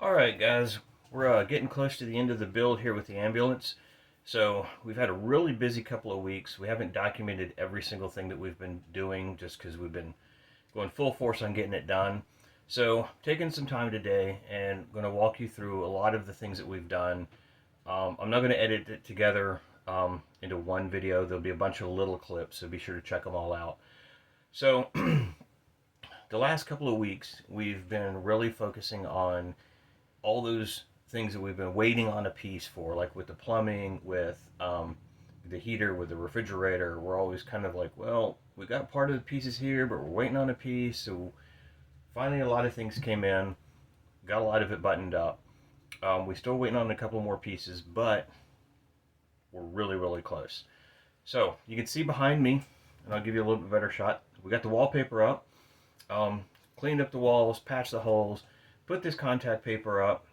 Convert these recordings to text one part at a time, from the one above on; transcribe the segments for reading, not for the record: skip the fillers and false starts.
Alright guys, we're getting close to the end of the build here with the ambulance. So we've had a really busy couple of weeks. We haven't documented every single thing that we've been doing just because we've been going full force on getting it done. So taking some time today and going to walk you through a lot of the things that we've done. I'm not going to edit it together into one video. There'll be a bunch of little clips, so be sure to check them all out. So the last couple of weeks we've been really focusing on all those things that we've been waiting on a piece for, like with the plumbing, with the heater, with the refrigerator. We're always kind of like, well, we got part of the pieces here, but we're waiting on a piece. So finally, a lot of things came in, got a lot of it buttoned up. We're still waiting on a couple more pieces, but we're really, really close. So you can see behind me, and I'll give you a little bit better shot. We got the wallpaper up, cleaned up the walls, patched the holes, put this contact paper up.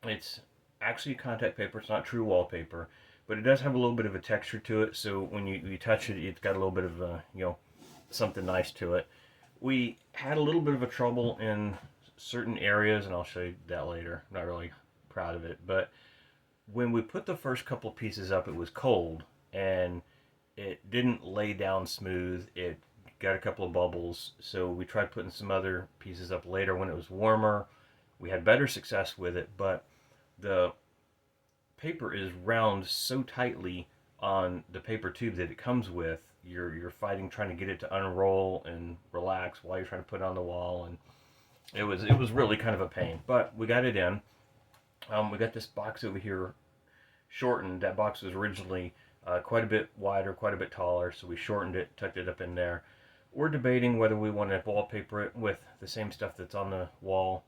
It's actually contact paper, it's not true wallpaper, but it does have a little bit of a texture to it, so when you touch it, it's got a little bit of something nice to it. We had a little bit of a trouble in certain areas, and I'll show you that later. I'm not really proud of it, but when we put the first couple of pieces up, it was cold, and it didn't lay down smooth. It got a couple of bubbles, so we tried putting some other pieces up later when it was warmer. We had better success with it, but the paper is round so tightly on the paper tube that it comes with. You're fighting trying to get it to unroll and relax while you're trying to put it on the wall, and it was really kind of a pain. But we got it in. We got this box over here shortened. That box was originally quite a bit wider, quite a bit taller, so we shortened it, tucked it up in there. We're debating whether we want to wallpaper it with the same stuff that's on the wall.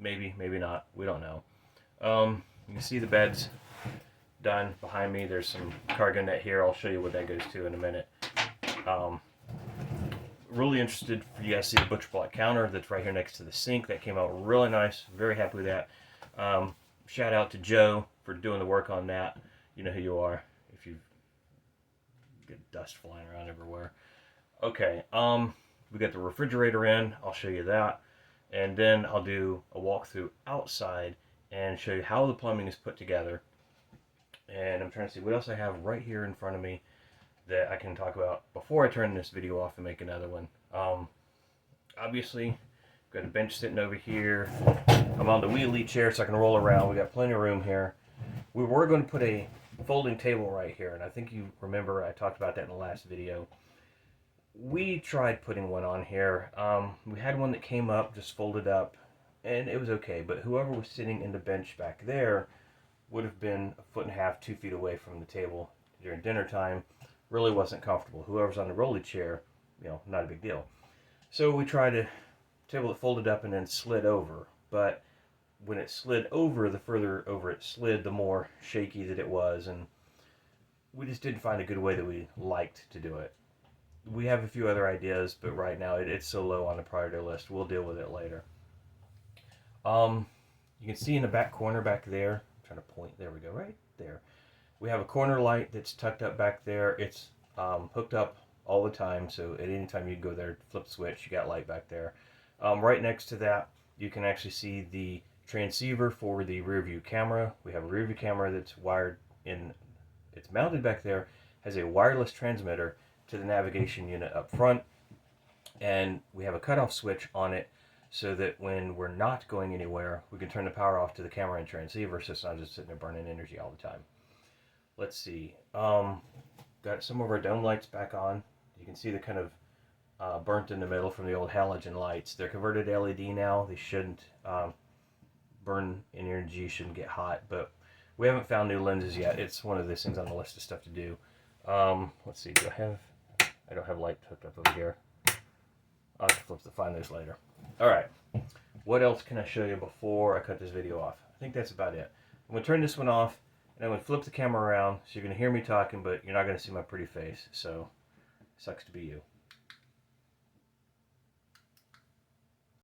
Maybe, maybe not. We don't know. You can see the bed's done behind me. There's some cargo net here. I'll show you what that goes to in a minute. Really interested for you guys to see the butcher block counter that's right here next to the sink. That came out really nice. Very happy with that. Shout out to Joe for doing the work on that. You know who you are if you get dust flying around everywhere. Okay, we got the refrigerator in. I'll show you that. And then I'll do a walkthrough outside and show you how the plumbing is put together. And I'm trying to see what else I have right here in front of me that I can talk about before I turn this video off and make another one. Obviously, got a bench sitting over here. I'm on the wheelie chair so I can roll around. We got plenty of room here. We were going to put a folding table right here, and I think you remember I talked about that in the last video. We tried putting one on here. We had one that came up, just folded up, and it was okay. But whoever was sitting in the bench back there would have been 1.5 feet, 2 feet away from the table during dinner time. Really wasn't comfortable. Whoever's on the rolly chair, not a big deal. So we tried a table that folded up and then slid over. But when it slid over, the further over it slid, the more shaky that it was. And we just didn't find a good way that we liked to do it. We have a few other ideas, but right now it's so low on the priority list. We'll deal with it later. You can see in the back corner back there, I'm trying to point, there we go, right there. We have a corner light that's tucked up back there. It's hooked up all the time, so at any time you go there, flip switch, you got light back there. Right next to that, you can actually see the transceiver for the rear view camera. We have a rear view camera that's wired in, it's mounted back there, has a wireless transmitter to the navigation unit up front, and we have a cutoff switch on it so that when we're not going anywhere, we can turn the power off to the camera and transceiver so it's not just sitting there burning energy all the time. Let's see. Got some of our dome lights back on. You can see the kind of burnt in the middle from the old halogen lights. They're converted to LED now. They shouldn't burn energy, shouldn't get hot, but we haven't found new lenses yet. It's one of those things on the list of stuff to do. Let's see, I don't have light hooked up over here. I'll have to flip to find those later. Alright, what else can I show you before I cut this video off? I think that's about it. I'm going to turn this one off, and I'm going to flip the camera around, so you're going to hear me talking, but you're not going to see my pretty face, so sucks to be you.